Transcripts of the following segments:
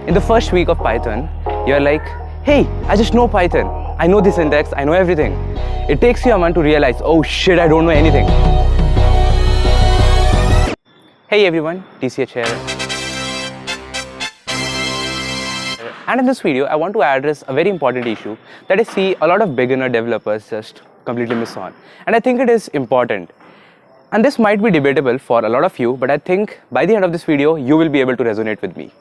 In the first week of Python, you're like, hey, I just know Python. I know the syntax, I know everything. It takes you a month to realize, oh shit, I don't know anything. Hey everyone, TCH here. And in this video, I want to address a very important issue that I see a lot of beginner developers just completely miss on. And I think it is important. And this might be debatable for a lot of you, but I think by the end of this video, you will be able to resonate with me.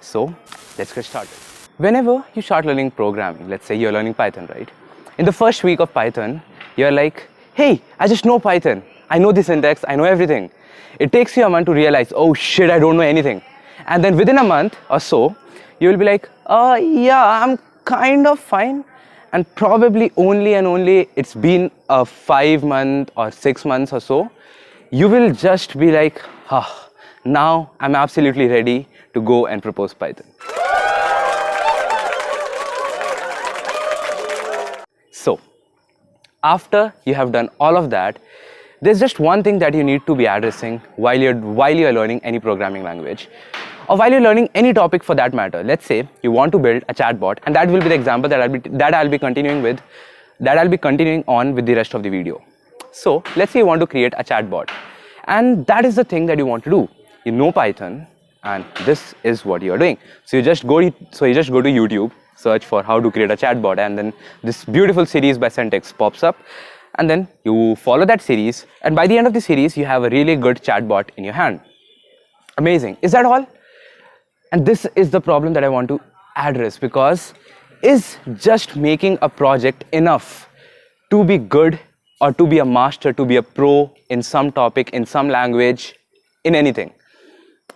So, let's get started. Whenever you start learning programming, let's say you're learning Python, right? In the first week of Python, you're like, hey, I just know Python. I know the syntax, I know everything. It takes you a month to realize, oh shit, I don't know anything. And then within a month or so, you will be like, yeah, I'm kind of fine. And probably only and only it's been a 5 month or 6 months or so, you will just be like, now I'm absolutely ready to go and propose Python. So, after you have done all of that, there's just one thing that you need to be addressing while you're learning any programming language, or while you're learning any topic for that matter. Let's say you want to build a chatbot, and that will be the example that I'll be continuing on with the rest of the video. So let's say you want to create a chatbot, and that is the thing that you want to do. You know Python, and this is what you are doing. So you just go to YouTube, search for how to create a chatbot, and then this beautiful series by Syntax pops up, and then you follow that series, and by the end of the series, you have a really good chatbot in your hand. Amazing. Is that all? And this is the problem that I want to address, because is just making a project enough to be good, or to be a master, to be a pro in some topic, in some language, in anything?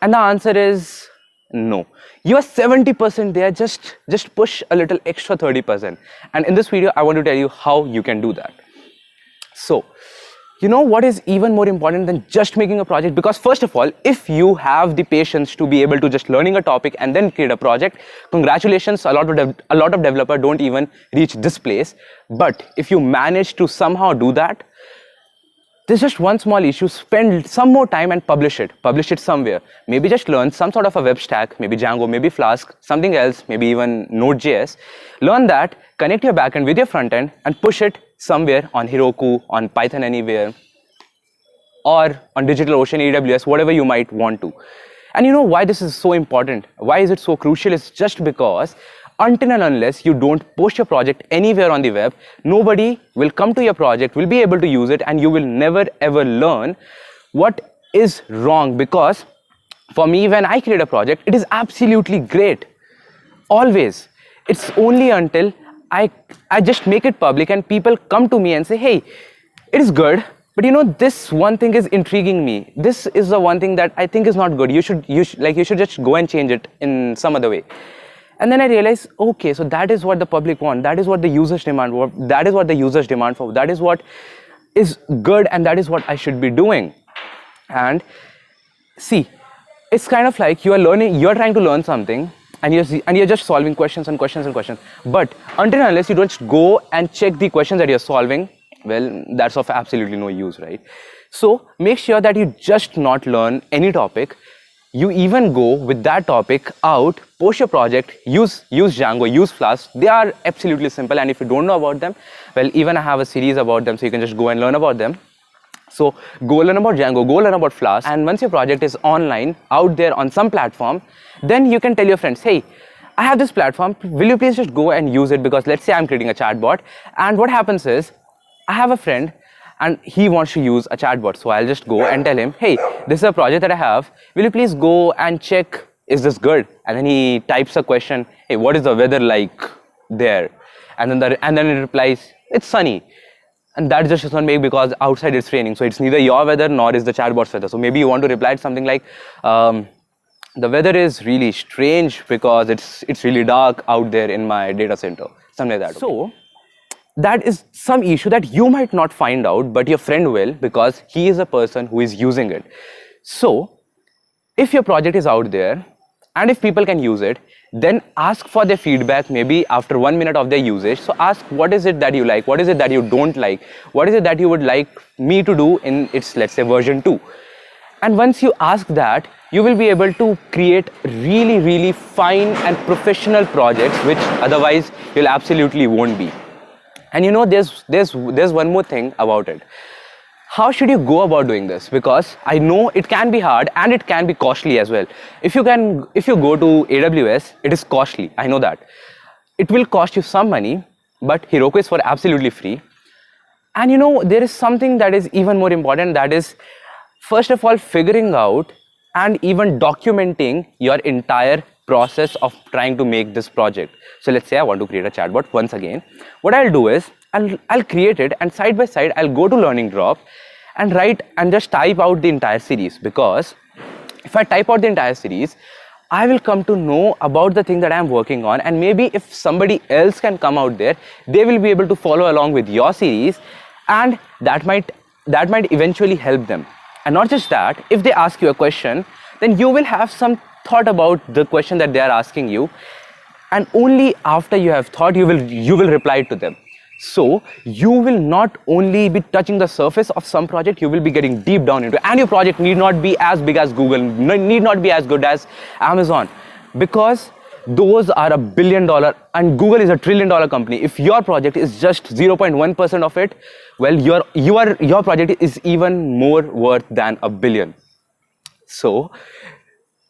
And the answer is no. You are 70% there, just push a little extra 30%. And in this video, I want to tell you how you can do that. So, you know what is even more important than just making a project? Because first of all, if you have the patience to be able to just learning a topic and then create a project, congratulations, a lot of developers don't even reach this place. But if you manage to somehow do that, there's just one small issue: spend some more time and publish it somewhere. Maybe just learn some sort of a web stack, maybe Django, maybe Flask, something else, maybe even Node.js. Learn that, connect your backend with your frontend, and push it somewhere on Heroku, on Python Anywhere, or on DigitalOcean, AWS, whatever you might want to. And you know why this is so important? Why is it so crucial? It's just because until and unless you don't post your project anywhere on the web, nobody will come to your project, will be able to use it, and you will never ever learn what is wrong. Because for me, when I create a project, it is absolutely great. Always. It's only until I just make it public and people come to me and say, hey, it is good, but you know, this one thing is intriguing me. This is the one thing that I think is not good. You should just go and change it in some other way. And then I realize, okay, so that is what the public want. That is what the users demand for. That is what the users demand for. That is what is good, and that is what I should be doing. And see, it's kind of like you're trying to learn something, and you're just solving questions and questions and questions. But until and unless you don't go and check the questions that you're solving, well, that's of absolutely no use, right? So make sure that you just not learn any topic. You even go with that topic out, post your project, use Django, use Flask. They are absolutely simple, and if you don't know about them, well, even I have a series about them, so you can just go and learn about them. So go learn about Django, go learn about Flask, and once your project is online, out there on some platform, then you can tell your friends, hey, I have this platform, will you please just go and use it? Because let's say I'm creating a chatbot, and what happens is, I have a friend, and he wants to use a chatbot. So I'll just go and tell him, hey, this is a project that I have. Will you please go and check, is this good? And then he types a question, hey, what is the weather like there? And then it replies, it's sunny. And that just doesn't make, because outside it's raining. So it's neither your weather nor is the chatbot's weather. So maybe you want to reply to something like, the weather is really strange because it's really dark out there in my data center. Something like that. So that is some issue that you might not find out, but your friend will, because he is a person who is using it. So if your project is out there and if people can use it, then ask for their feedback maybe after 1 minute of their usage. So ask, what is it that you like? What is it that you don't like? What is it that you would like me to do in its, let's say, version 2? And once you ask that, you will be able to create really, really fine and professional projects, which otherwise you'll absolutely won't be. And you know, there's one more thing about it. How should you go about doing this? Because I know it can be hard and it can be costly as well. If you go to AWS, it is costly. I know that. It will cost you some money, but Heroku is for absolutely free. And you know, there is something that is even more important, that is, first of all, figuring out and even documenting your entire process of trying to make this project. So let's say I want to create a chatbot. Once again, what I'll do is I'll create it, and side by side I'll go to Learning Drop and write and just type out the entire series. Because if I type out the entire series, I will come to know about the thing that I am working on, and maybe if somebody else can come out there, they will be able to follow along with your series, and that might eventually help them. And not just that, if they ask you a question, then you will have some thought about the question that they are asking you, and only after you have thought, you will reply to them. So you will not only be touching the surface of some project, you will be getting deep down into it. And your project need not be as big as Google, need not be as good as Amazon, because those are $1 billion and Google is $1 trillion company. If your project is just 0.1% of it, well, your project is even more worth than $1 billion. So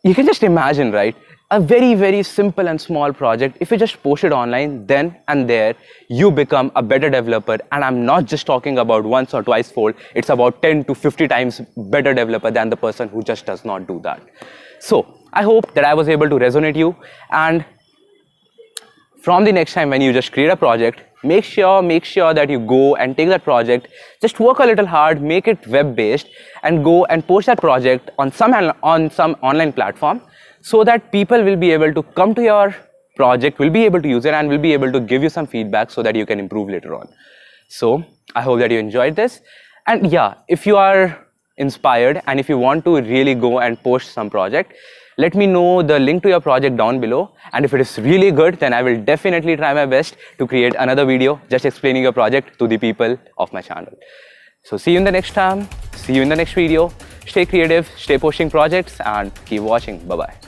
you can just imagine, right? A very, very simple and small project. If you just post it online, then and there, you become a better developer. And I'm not just talking about once or twice fold. It's about 10 to 50 times better developer than the person who just does not do that. So I hope that I was able to resonate you. And from the next time when you just create a project, make sure that you go and take that project, just work a little hard, make it web-based, and go and post that project on some online platform, so that people will be able to come to your project, will be able to use it, and will be able to give you some feedback so that you can improve later on. So I hope that you enjoyed this. And yeah, if you are inspired and if you want to really go and post some project, let me know the link to your project down below. And if it is really good, then I will definitely try my best to create another video just explaining your project to the people of my channel. So see you in the next time. See you in the next video. Stay creative, stay posting projects, and keep watching. Bye-bye.